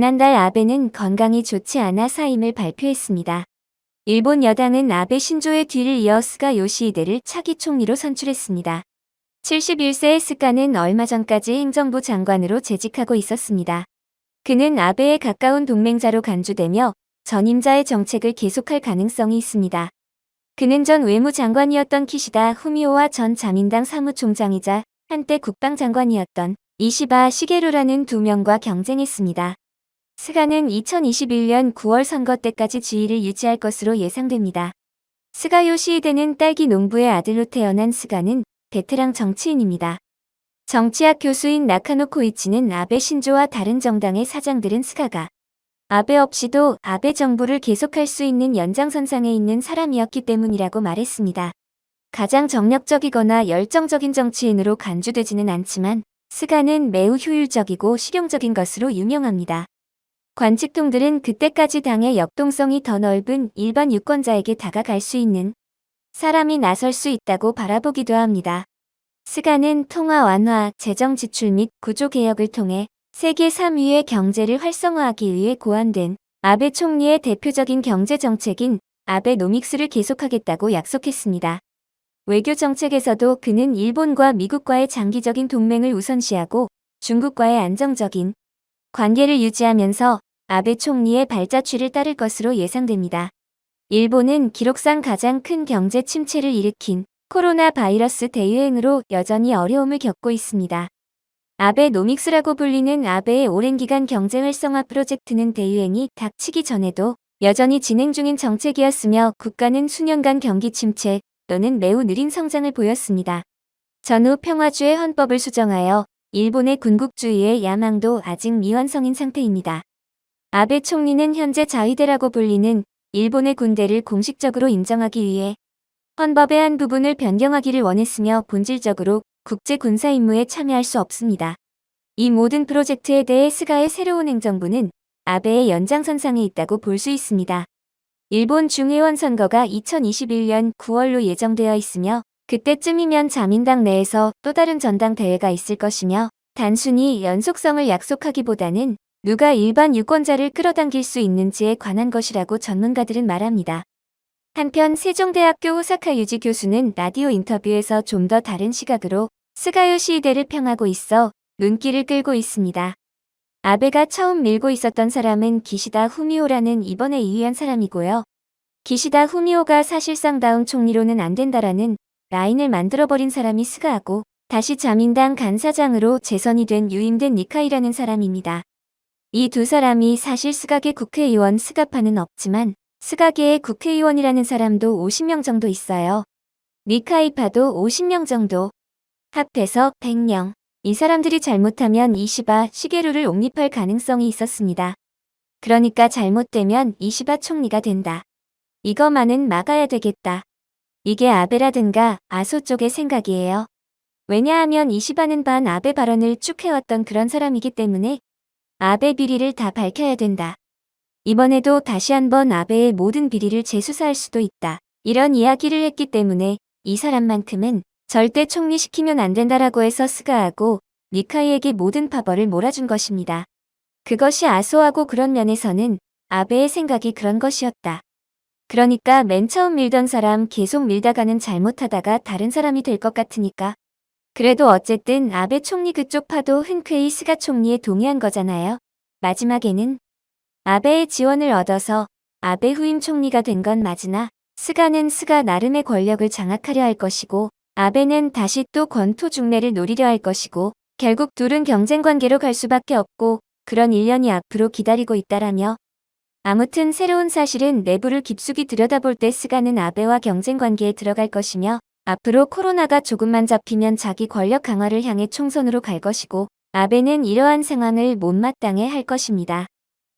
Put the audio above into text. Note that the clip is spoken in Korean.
지난달 아베는 건강이 좋지 않아 사임을 발표했습니다. 일본 여당은 아베 신조의 뒤를 이어 스가 요시히데를 차기 총리로 선출했습니다. 71세의 스가는 얼마 전까지 행정부 장관으로 재직하고 있었습니다. 그는 아베에 가까운 동맹자로 간주되며 전임자의 정책을 계속할 가능성이 있습니다. 그는 전 외무장관이었던 키시다 후미오와 전 자민당 사무총장이자 한때 국방장관이었던 이시바 시게루라는 두 명과 경쟁했습니다. 스가는 2021년 9월 선거 때까지 지위를 유지할 것으로 예상됩니다. 스가 요시히데는 딸기 농부의 아들로 태어난 스가는 베테랑 정치인입니다. 정치학 교수인 나카노 코이치는 아베 신조와 다른 정당의 사장들은 스가가 아베 없이도 아베 정부를 계속할 수 있는 연장선상에 있는 사람이었기 때문이라고 말했습니다. 가장 정력적이거나 열정적인 정치인으로 간주되지는 않지만 스가는 매우 효율적이고 실용적인 것으로 유명합니다. 관측통들은 그때까지 당의 역동성이 더 넓은 일반 유권자에게 다가갈 수 있는 사람이 나설 수 있다고 바라보기도 합니다. 스가는 통화 완화, 재정 지출 및 구조 개혁을 통해 세계 3위의 경제를 활성화하기 위해 고안된 아베 총리의 대표적인 경제 정책인 아베노믹스를 계속하겠다고 약속했습니다. 외교 정책에서도 그는 일본과 미국과의 장기적인 동맹을 우선시하고 중국과의 안정적인 관계를 유지하면서 아베 총리의 발자취를 따를 것으로 예상됩니다. 일본은 기록상 가장 큰 경제 침체를 일으킨 코로나 바이러스 대유행으로 여전히 어려움을 겪고 있습니다. 아베노믹스라고 불리는 아베의 오랜 기간 경제 활성화 프로젝트는 대유행이 닥치기 전에도 여전히 진행 중인 정책이었으며 국가는 수년간 경기 침체 또는 매우 느린 성장을 보였습니다. 전후 평화주의 헌법을 수정하여 일본의 군국주의의 야망도 아직 미완성인 상태입니다. 아베 총리는 현재 자위대라고 불리는 일본의 군대를 공식적으로 인정하기 위해 헌법의 한 부분을 변경하기를 원했으며 본질적으로 국제 군사 임무에 참여할 수 없습니다. 이 모든 프로젝트에 대해 스가의 새로운 행정부는 아베의 연장선상에 있다고 볼 수 있습니다. 일본 중의원 선거가 2021년 9월로 예정되어 있으며 그때쯤이면 자민당 내에서 또 다른 전당대회가 있을 것이며 단순히 연속성을 약속하기보다는 누가 일반 유권자를 끌어당길 수 있는지에 관한 것이라고 전문가들은 말합니다. 한편 세종대학교 호사카 유지 교수는 라디오 인터뷰에서 좀 더 다른 시각으로 스가 요시히데를 평하고 있어 눈길을 끌고 있습니다. 아베가 처음 밀고 있었던 사람은 기시다 후미오라는 이번에 2위한 사람이고요. 기시다 후미오가 사실상 다음 총리로는 안 된다라는 라인을 만들어버린 사람이 스가하고 다시 자민당 간사장으로 재선이 된 유임된 니카이라는 사람입니다. 이 두 사람이 사실 스가계 국회의원 스가파는 없지만 스가계의 국회의원이라는 사람도 50명 정도 있어요. 니카이파도 50명 정도. 합해서 100명. 이 사람들이 잘못하면 이시바 시게루를 옹립할 가능성이 있었습니다. 그러니까 잘못되면 이시바 총리가 된다. 이거만은 막아야 되겠다. 이게 아베라든가 아소 쪽의 생각이에요. 왜냐하면 이시바는 반 아베 발언을 쭉 해왔던 그런 사람이기 때문에 아베 비리를 다 밝혀야 된다. 이번에도 다시 한번 아베의 모든 비리를 재수사할 수도 있다. 이런 이야기를 했기 때문에 이 사람만큼은 절대 총리시키면 안 된다라고 해서 스가하고 니카이에게 모든 파벌을 몰아준 것입니다. 그것이 아소하고 그런 면에서는 아베의 생각이 그런 것이었다. 그러니까 맨 처음 밀던 사람 계속 밀다가는 잘못하다가 다른 사람이 될 것 같으니까. 그래도 어쨌든 아베 총리 그쪽 파도 흔쾌히 스가 총리에 동의한 거잖아요. 마지막에는 아베의 지원을 얻어서 아베 후임 총리가 된 건 맞으나 스가는 스가 나름의 권력을 장악하려 할 것이고 아베는 다시 또 권토 중래를 노리려 할 것이고 결국 둘은 경쟁 관계로 갈 수밖에 없고 그런 일련이 앞으로 기다리고 있다라며 아무튼 새로운 사실은 내부를 깊숙이 들여다볼 때 스가는 아베와 경쟁 관계에 들어갈 것이며 앞으로 코로나가 조금만 잡히면 자기 권력 강화를 향해 총선으로 갈 것이고 아베는 이러한 상황을 못마땅해 할 것입니다.